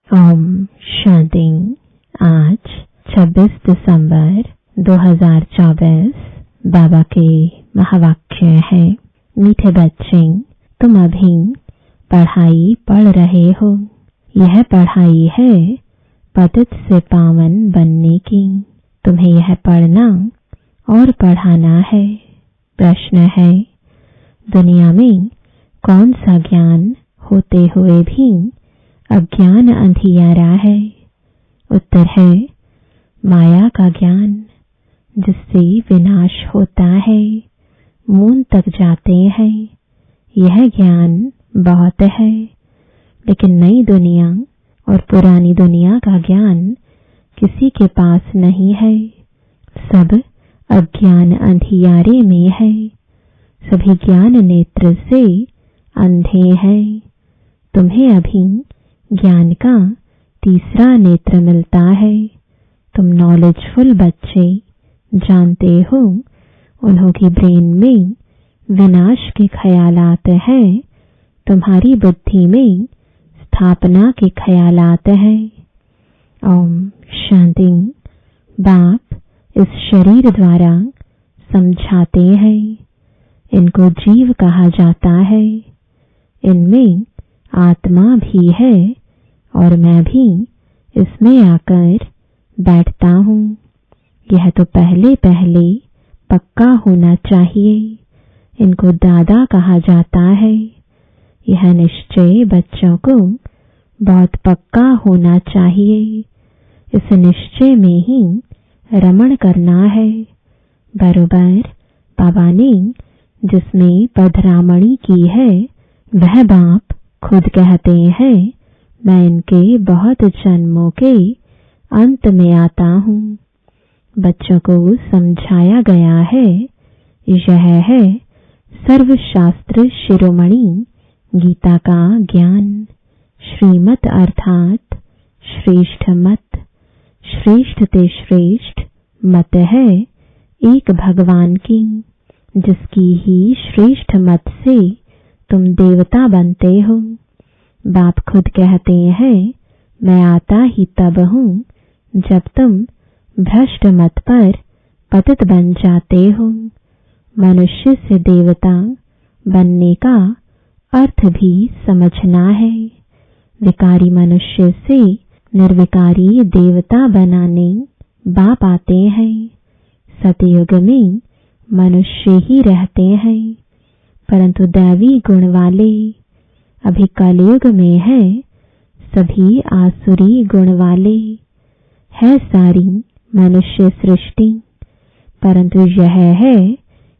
ओम शांति। आज 26 दिसंबर 2024 बाबा के महावाक्य है। मीठे बच्चे, तुम अभी पढ़ाई पढ़ रहे हो। यह पढ़ाई है पतित से पावन बनने की। तुम्हें यह पढ़ना और पढ़ाना है। प्रश्न है, दुनिया में कौन सा ज्ञान होते हुए भी अज्ञान अंधियारा है? उत्तर है, माया का ज्ञान, जिससे विनाश होता है, मून तक जाते हैं। यह ज्ञान बहुत है, लेकिन नई दुनिया और पुरानी दुनिया का ज्ञान किसी के पास नहीं है। सब अज्ञान अंधियारे में है। सभी ज्ञान नेत्र से अंधे हैं। तुम्हें अभी ज्ञान का तीसरा नेत्र मिलता है। तुम नॉलेजफुल बच्चे जानते हो, उन्हों की ब्रेन में विनाश के ख्यालात हैं। तुम्हारी बुद्धि में स्थापना के ख्यालात हैं। ओम शांति। बाप इस शरीर द्वारा समझाते हैं। इनको जीव कहा जाता है। इनमें आत्मा भी है और मैं भी इसमें आकर बैठता हूँ। यह तो पहले पहले पक्का होना चाहिए। इनको दादा कहा जाता है। यह निश्चय बच्चों को बहुत पक्का होना चाहिए। इस निश्चय में ही रमण करना है। बरोबर बाबा ने जिसमें पधरामणी की है, वह बाप खुद कहते हैं, मैं इनके बहुत जन्मों के अंत में आता हूँ। बच्चों को समझाया गया है, यह है सर्वशास्त्र शिरोमणि गीता का ज्ञान। श्रीमत अर्थात श्रेष्ठ मत। श्रेष्ठ ते श्रेष्ठ मत है एक भगवान की, जिसकी ही श्रेष्ठ मत से तुम देवता बनते हो। बाप खुद कहते हैं, मैं आता ही तब हूँ जब तुम भ्रष्ट मत पर पतित बन जाते हो। मनुष्य से देवता बनने का अर्थ भी समझना है। विकारी मनुष्य से निर्विकारी देवता बनाने बाप आते हैं। सतयुग में मनुष्य ही रहते हैं, परंतु दैवी गुण वाले। अभी कलयुग में है सभी आसुरी गुण वाले। है सारी मनुष्य सृष्टि, परंतु यह है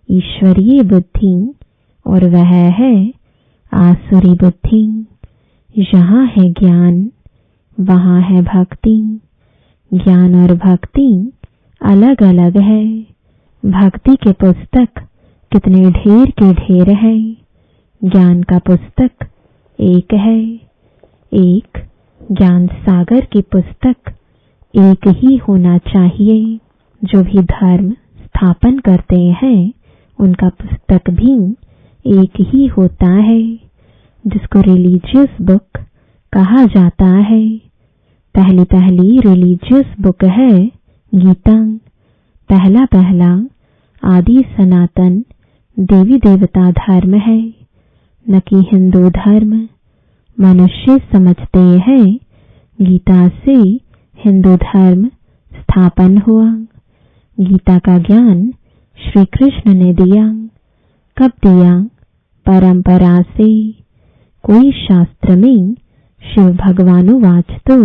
ईश्वरीय बुद्धि और वह है आसुरी बुद्धि। यहाँ है ज्ञान, वहाँ है भक्ति। ज्ञान और भक्ति अलग अलग है। भक्ति के पुस्तक कितने ढेर के ढेर हैं। ज्ञान का पुस्तक एक है। एक ज्ञान सागर की पुस्तक एक ही होना चाहिए। जो भी धर्म स्थापन करते हैं, उनका पुस्तक भी एक ही होता है, जिसको रिलीजियस बुक कहा जाता है। पहली पहली रिलीजियस बुक है गीता। पहला पहला आदि सनातन देवी देवता धर्म है, न कि हिंदू धर्म। मनुष्य समझते हैं गीता से हिंदू धर्म स्थापन हुआ। गीता का ज्ञान श्री कृष्ण ने दिया। कब दिया? परंपरा से। कोई शास्त्र में शिव भगवानुवाच तो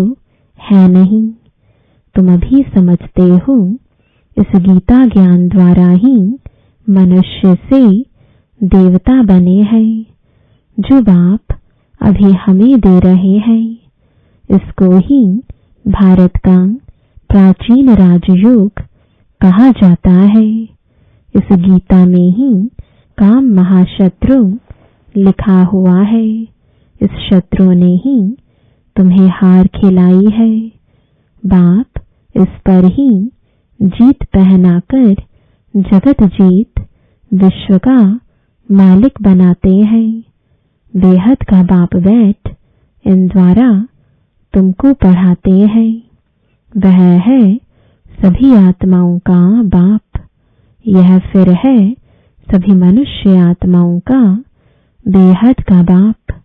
है नहीं। तुम अभी समझते हो, इस गीता ज्ञान द्वारा ही मनुष्य से देवता बने हैं। जो बाप अभी हमें दे रहे हैं, इसको ही भारत का प्राचीन राजयोग कहा जाता है। इस गीता में ही काम महाशत्रु लिखा हुआ है। इस शत्रु ने ही तुम्हें हार खिलाई है। बाप इस पर ही जीत पहनाकर जगत जीत विश्व का मालिक बनाते हैं। बेहद का बाप बैठ इन द्वारा तुमको पढ़ाते हैं। वह है सभी आत्माओं का बाप। यह फिर है सभी मनुष्य आत्माओं का बेहद का बाप।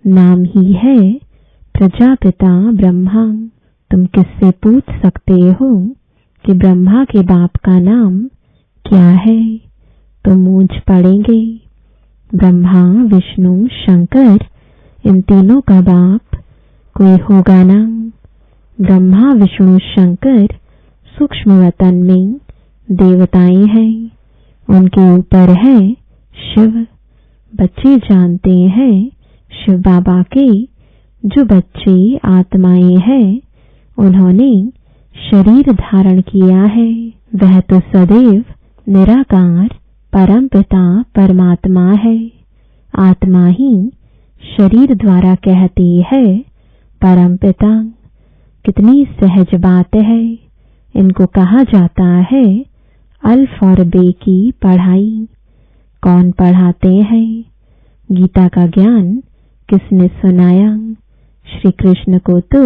नाम ही है प्रजापिता ब्रह्मा। तुम किससे पूछ सकते हो कि ब्रह्मा के बाप का नाम क्या है? तो मूंझ पड़ेंगे। ब्रह्मा, विष्णु, शंकर, इन तीनों का बाप कोई होगा ना। ब्रह्मा, विष्णु, शंकर सूक्ष्म वतन में देवताएं हैं। उनके ऊपर है शिव। बच्चे जानते हैं शिव बाबा के। जो बच्चे आत्माएं हैं उन्होंने शरीर धारण किया है। वह तो सदैव निराकार परमपिता परमात्मा है। आत्मा ही शरीर द्वारा कहती है परमपिता। कितनी सहज बात है। इनको कहा जाता है अल्फ और बे की पढ़ाई। कौन पढ़ाते हैं? गीता का ज्ञान किसने सुनाया? श्री कृष्ण को तो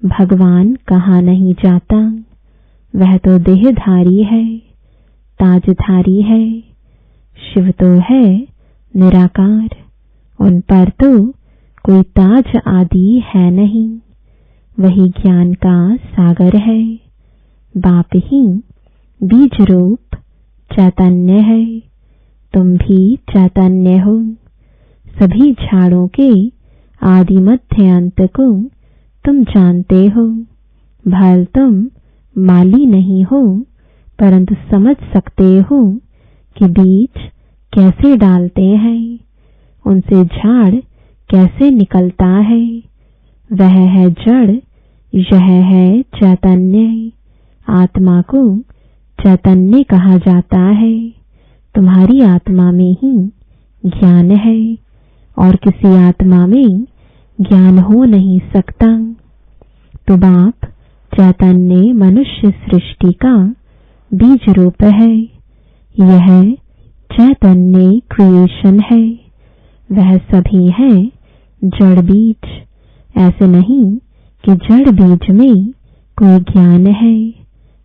भगवान कहा नहीं जाता। वह तो देहधारी है, ताजधारी है। शिव तो है निराकार। उन पर तो कोई ताज आदि है नहीं। वही ज्ञान का सागर है। बाप ही बीज रूप चैतन्य है। तुम भी चैतन्य हो। सभी झाड़ों के आदि मध्य अंत को तुम जानते हो। भल तुम माली नहीं हो, परंतु समझ सकते हो कि बीज कैसे डालते हैं, उनसे झाड़ कैसे निकलता है। वह है जड़, यह है चैतन्य। आत्मा को चैतन्य कहा जाता है। तुम्हारी आत्मा में ही ज्ञान है और किसी आत्मा में ज्ञान हो नहीं सकता। तो बाप चैतन्य मनुष्य सृष्टि का बीज रूप है। यह चैतन्य क्रिएशन है। वह सभी है जड़ बीज। ऐसे नहीं कि जड़ बीज में कोई ज्ञान है।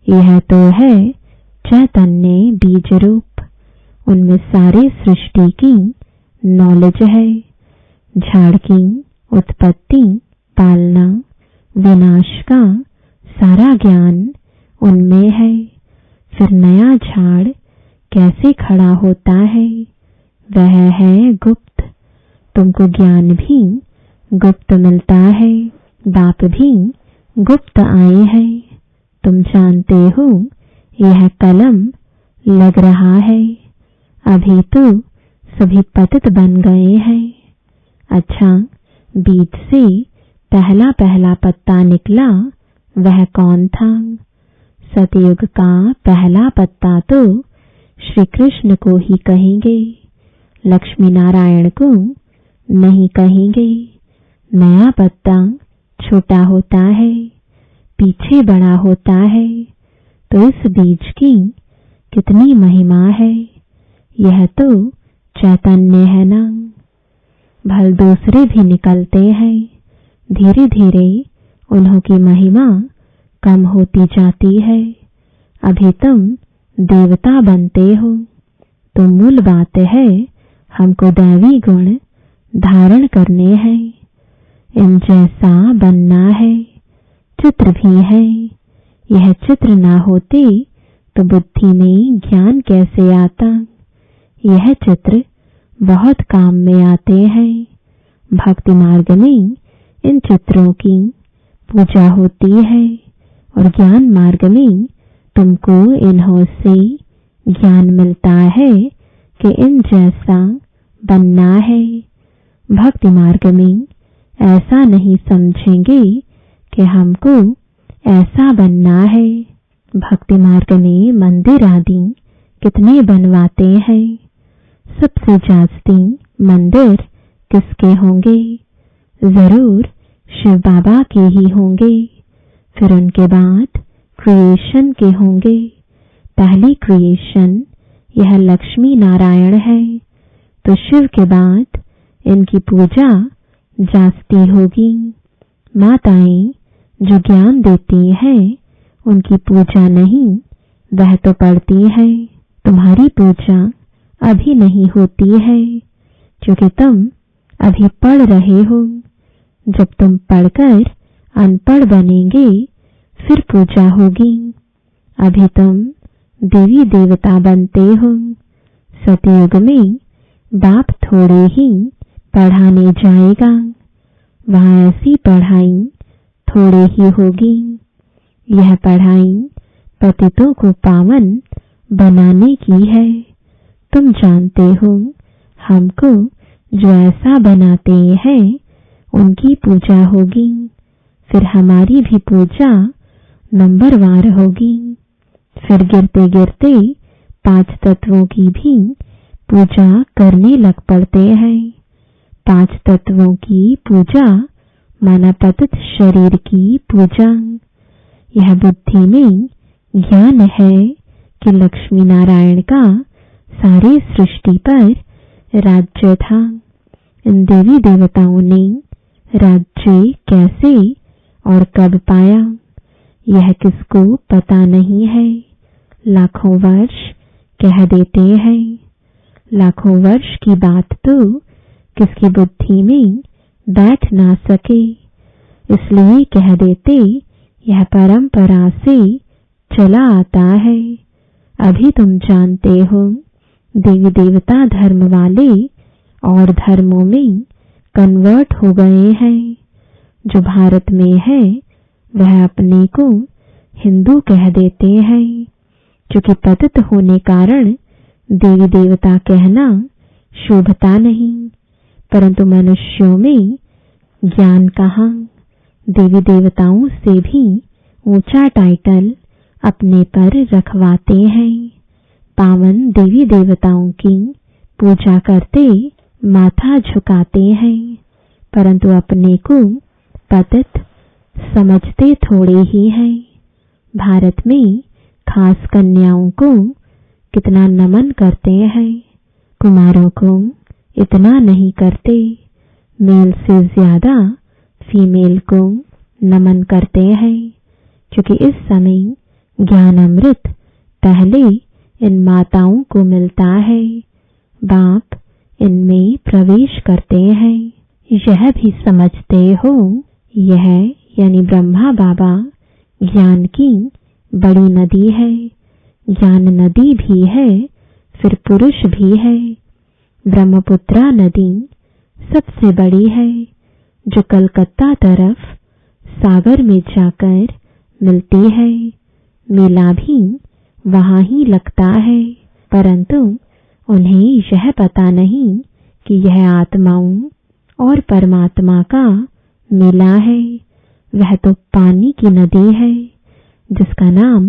यह तो है चैतन्य बीज रूप। उनमें सारे सृष्टि की नॉलेज है। झाड़ की उत्पत्ति, पालना, विनाश का सारा ज्ञान उनमें है। फिर नया झाड़ कैसे खड़ा होता है, वह है गुप्त। तुमको ज्ञान भी गुप्त मिलता है। बाप भी गुप्त आए हैं। तुम जानते हो यह कलम लग रहा है। अभी तो सभी पतित बन गए हैं। अच्छा, बीज से पहला पहला पत्ता निकला, वह कौन था? सतयुग का पहला पत्ता तो श्री कृष्ण को ही कहेंगे, लक्ष्मी नारायण को नहीं कहेंगे। नया पत्ता छोटा होता है, पीछे बड़ा होता है। तो इस बीज की कितनी महिमा है। यह तो चैतन्य है ना। भल दूसरे भी निकलते हैं। धीरे धीरे उन्हों की महिमा कम होती जाती है। अभी तुम देवता बनते हो। तो मूल बात है हमको दैवी गुण धारण करने हैं। इन जैसा बनना है। चित्र भी है। यह चित्र ना होते तो बुद्धि में ज्ञान कैसे आता। यह चित्र बहुत काम में आते हैं। भक्ति मार्ग में इन चित्रों की पूजा होती है और ज्ञान मार्ग में तुमको इन्हों से ज्ञान मिलता है कि इन जैसा बनना है। भक्ति मार्ग में ऐसा नहीं समझेंगे कि हमको ऐसा बनना है। भक्ति मार्ग में मंदिर आदि कितने बनवाते हैं। सबसे जास्ती मंदिर किसके होंगे? जरूर शिव बाबा के ही होंगे। फिर उनके बाद क्रिएशन के होंगे। पहली क्रिएशन यह लक्ष्मी नारायण है। तो शिव के बाद इनकी पूजा जास्ती होगी। माताएं जो ज्ञान देती हैं उनकी पूजा नहीं, वह तो पढ़ती है। तुम्हारी पूजा अभी नहीं होती है क्योंकि तुम अभी पढ़ रहे हो। जब तुम पढ़कर अनपढ़ बनेंगे फिर पूजा होगी। अभी तुम देवी देवता बनते हो। सतयुग में बाप थोड़े ही पढ़ाने जाएगा, वहां ऐसी पढ़ाई थोड़े ही होगी। यह पढ़ाई पतितों को पावन बनाने की है। तुम जानते हो हमको जो ऐसा बनाते हैं उनकी पूजा होगी, फिर हमारी भी पूजा नंबरवार होगी। फिर गिरते गिरते 5 तत्वों की भी पूजा करने लग पड़ते हैं। 5 तत्वों की पूजा माना पतित शरीर की पूजा। यह बुद्धि में ज्ञान है कि लक्ष्मी नारायण का सारी सृष्टि पर राज्य था। इन देवी देवताओं ने राज्य कैसे और कब पाया यह किसको पता नहीं है। लाखों वर्ष कह देते हैं। लाखों वर्ष की बात तो किसकी बुद्धि में बैठ ना सके, इसलिए कह देते यह परंपरा से चला आता है। अभी तुम जानते हो देवी देवता धर्म वाले और धर्मों में कन्वर्ट हो गए हैं। जो भारत में है वह अपने को हिंदू कह देते हैं क्योंकि पतित होने कारण देवी देवता कहना शोभता नहीं। परंतु मनुष्यों में ज्ञान कहाँ, देवी देवताओं से भी ऊंचा टाइटल अपने पर रखवाते हैं। पावन देवी देवताओं की पूजा करते माथा झुकाते हैं, परंतु अपने को पतित समझते थोड़े ही हैं। भारत में खास कन्याओं को कितना नमन करते हैं, कुमारों को इतना नहीं करते। मेल से ज्यादा फीमेल को नमन करते हैं क्योंकि इस समय ज्ञान अमृत पहले इन माताओं को मिलता है। बाप इनमें प्रवेश करते हैं। यह भी समझते हो यह यानी ब्रह्मा बाबा ज्ञान की बड़ी नदी है। ज्ञान नदी भी है फिर पुरुष भी है। ब्रह्मपुत्रा नदी सबसे बड़ी है जो कलकत्ता तरफ सागर में जाकर मिलती है। मेला भी वहां ही लगता है, परंतु उन्हें यह पता नहीं कि यह आत्माओं और परमात्मा का मेला है। वह तो पानी की नदी है जिसका नाम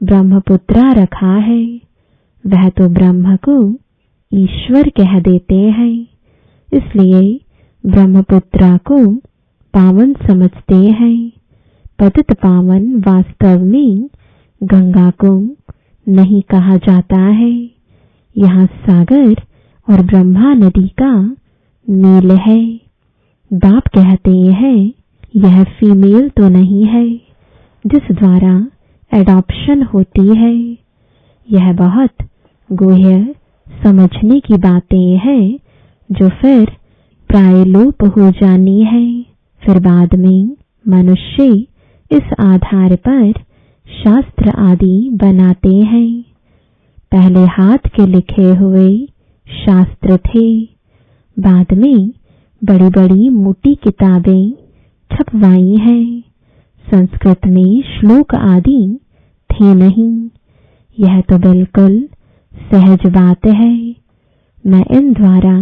ब्रह्मपुत्रा रखा है। वह तो ब्रह्म को ईश्वर कह देते हैं, इसलिए ब्रह्मपुत्रा को पावन समझते हैं। पतित पावन वास्तव में गंगा को नहीं कहा जाता है। यहाँ सागर और ब्रह्मा नदी का मेल है। बाप कहते हैं यह फीमेल तो नहीं है जिस द्वारा एडॉप्शन होती है। यह बहुत गुह्य समझने की बातें हैं जो फिर प्राय लोप हो जानी है। फिर बाद में मनुष्य इस आधार पर शास्त्र आदि बनाते हैं। पहले हाथ के लिखे हुए शास्त्र थे, बाद में बड़ी बड़ी मोटी किताबें छपवाई हैं। संस्कृत में श्लोक आदि थे नहीं। यह तो बिल्कुल सहज बात है। मैं इन द्वारा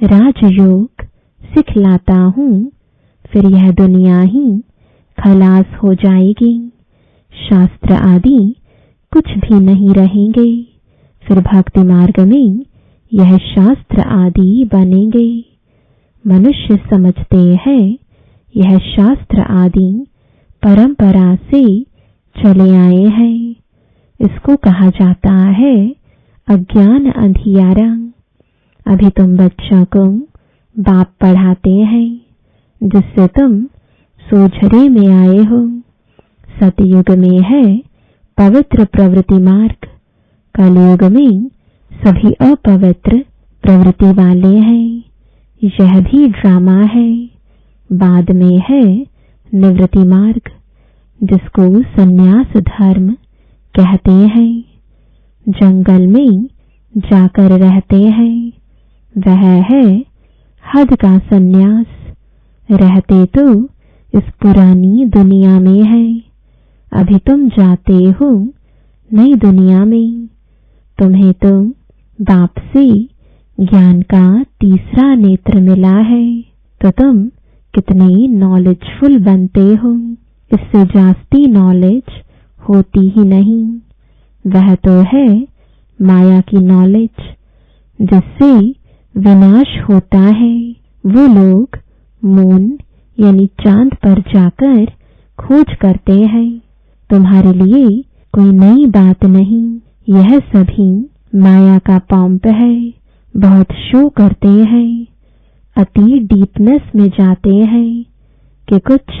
राजयोग सिखलाता हूँ, फिर यह दुनिया ही खलास हो जाएगी। शास्त्र आदि कुछ भी नहीं रहेंगे। फिर भक्ति मार्ग में यह शास्त्र आदि बनेंगे। मनुष्य समझते हैं यह शास्त्र आदि परंपरा से चले आए हैं। इसको कहा जाता है अज्ञान अंधियारा। अभी तुम बच्चों को बाप पढ़ाते हैं जिससे तुम सोझरे में आए हो। सतयुग में है पवित्र प्रवृत्ति मार्ग, कलयुग में सभी अपवित्र प्रवृत्ति वाले हैं। यह भी ड्रामा है। बाद में है निवृत्ति मार्ग, जिसको संन्यास धर्म कहते हैं। जंगल में जाकर रहते हैं, वह है हद का संन्यास। रहते तो इस पुरानी दुनिया में है, अभी तुम जाते हो नई दुनिया में। तुम्हें तो बाप से ज्ञान का तीसरा नेत्र मिला है, तो तुम कितने नॉलेजफुल बनते हो। इससे जास्ती नॉलेज होती ही नहीं। वह तो है माया की नॉलेज, जिससे विनाश होता है। वो लोग मून यानी चांद पर जाकर खोज करते हैं। तुम्हारे लिए कोई नई बात नहीं। यह सभी माया का पंप है। बहुत शो करते हैं, अति डीपनेस में जाते हैं कि कुछ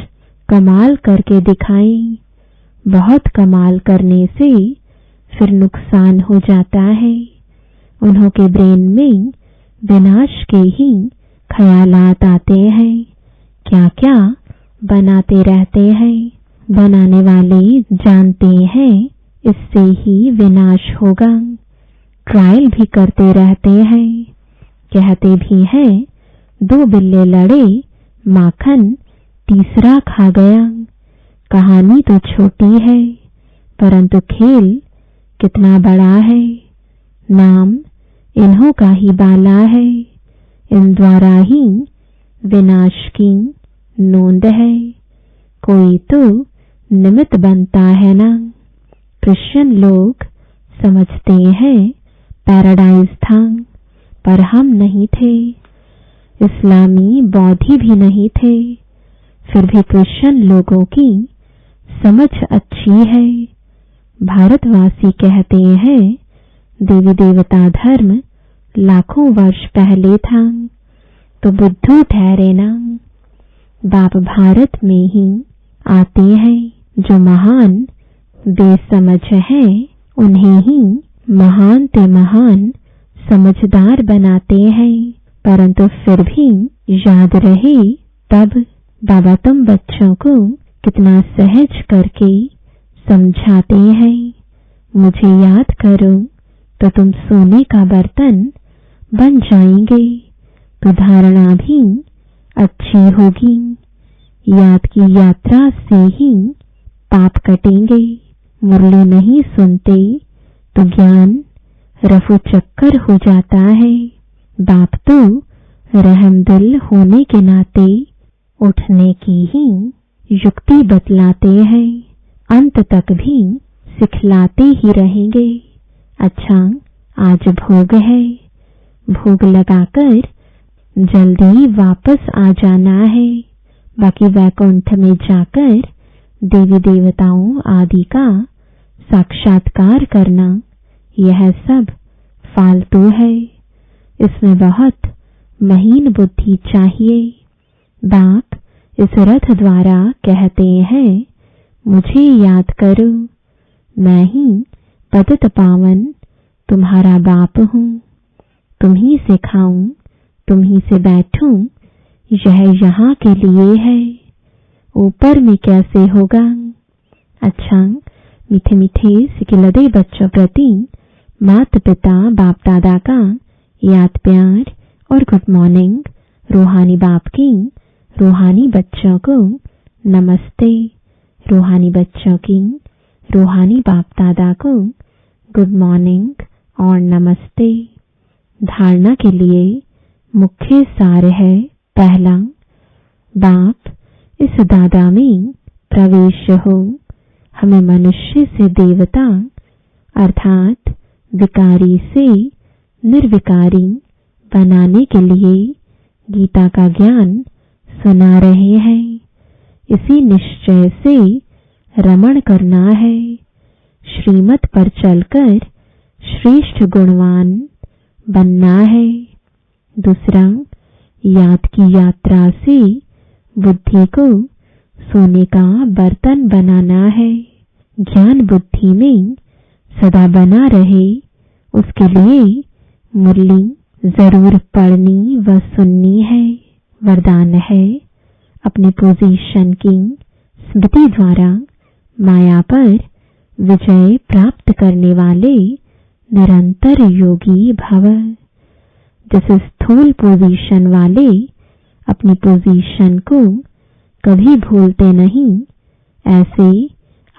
कमाल करके दिखाएं। बहुत कमाल करने से फिर नुकसान हो जाता है। उन्हों के ब्रेन में विनाश के ही ख्यालात आते हैं। क्या क्या बनाते रहते हैं। बनाने वाले जानते हैं इससे ही विनाश होगा। ट्रायल भी करते रहते हैं। कहते भी हैं 2 बिल्ले लड़े, माखन तीसरा खा गया। कहानी तो छोटी है, परंतु खेल कितना बड़ा है। नाम इन्हों का ही बाला है। इन द्वारा ही विनाश की नोंद है। कोई तो निमित्त बनता है ना। क्रिश्चियन लोग समझते हैं पैराडाइज था, पर हम नहीं थे। इस्लामी बौद्धि भी नहीं थे। फिर भी क्रिश्चियन लोगों की समझ अच्छी है। भारतवासी कहते हैं देवी देवता धर्म लाखों वर्ष पहले था, तो बुद्धू ठहरे ना। बाप भारत में ही आते हैं। जो महान बेसमझ है, उन्हें ही महान ते महान समझदार बनाते हैं। परंतु फिर भी याद रहे तब। बाबा तुम बच्चों को कितना सहज करके समझाते हैं। मुझे याद करो तो तुम सोने का बर्तन बन जाएंगे, तो धारणा भी अच्छी होगी। याद की यात्रा से ही पाप कटेंगे। मुरली नहीं सुनते तो ज्ञान रफू चक्कर हो जाता है। बाप तो रहमदिल होने के नाते उठने की ही युक्ति बतलाते हैं। अंत तक भी सिखलाते ही रहेंगे। अच्छा, आज भोग है, भोग लगाकर जल्दी वापस आ जाना है। बाकी वैकुंठ में जाकर देवी देवताओं आदि का साक्षात्कार करना, यह सब फालतू है। इसमें बहुत महीन बुद्धि चाहिए। बाप इस रथ द्वारा कहते हैं मुझे याद करो, मैं ही पतित पावन तुम्हारा बाप हूँ। तुम ही से खाऊं, तुम ही से बैठूं, यह यहाँ के लिए है। ऊपर में कैसे होगा। अच्छा, मीठे मीठे सिकिलदे बच्चों प्रति माता पिता बाप दादा का याद प्यार और गुड मॉर्निंग। रूहानी बाप की रूहानी बच्चों को नमस्ते। रूहानी बच्चों की रूहानी बाप दादा को गुड मॉर्निंग और नमस्ते। धारणा के लिए मुख्य सार है। पहला, बाप इस दादा में प्रवेश हो। हमें मनुष्य से देवता अर्थात विकारी से निर्विकारी बनाने के लिए गीता का ज्ञान सुना रहे हैं। इसी निश्चय से रमण करना है। श्रीमत पर चलकर श्रेष्ठ गुणवान बनना है। दूसरा, याद की यात्रा से बुद्धि को सोने का बर्तन बनाना है। ज्ञान बुद्धि में सदा बना रहे, उसके लिए मुरली जरूर पढ़नी व सुननी है। वरदान है, अपने पोजीशन की स्मृति द्वारा माया पर विजय प्राप्त करने वाले निरंतर योगी भव। जैसे स्थूल पोजीशन वाले अपनी पोजीशन को कभी भूलते नहीं, ऐसे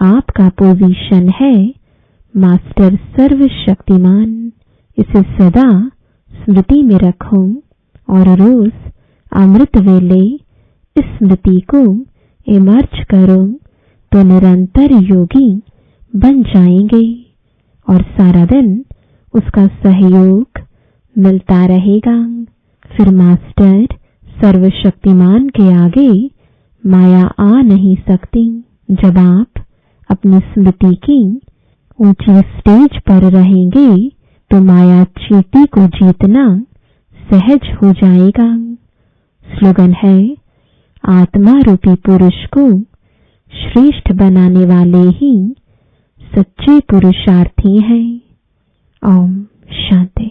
आपका पोजीशन है मास्टर सर्वशक्तिमान। इसे सदा स्मृति में रखो और रोज अमृत वेले इस स्मृति को इमर्ज करो तो निरंतर योगी बन जाएंगे और सारा दिन उसका सहयोग मिलता रहेगा। फिर मास्टर सर्वशक्तिमान के आगे माया आ नहीं सकती। जब आप अपनी स्मृति की ऊंची स्टेज पर रहेंगे तो माया चींटी को जीतना सहज हो जाएगा। स्लोगन है, आत्मा रूपी पुरुष को श्रेष्ठ बनाने वाले ही सच्चे पुरुषार्थी हैं। ओम शांति।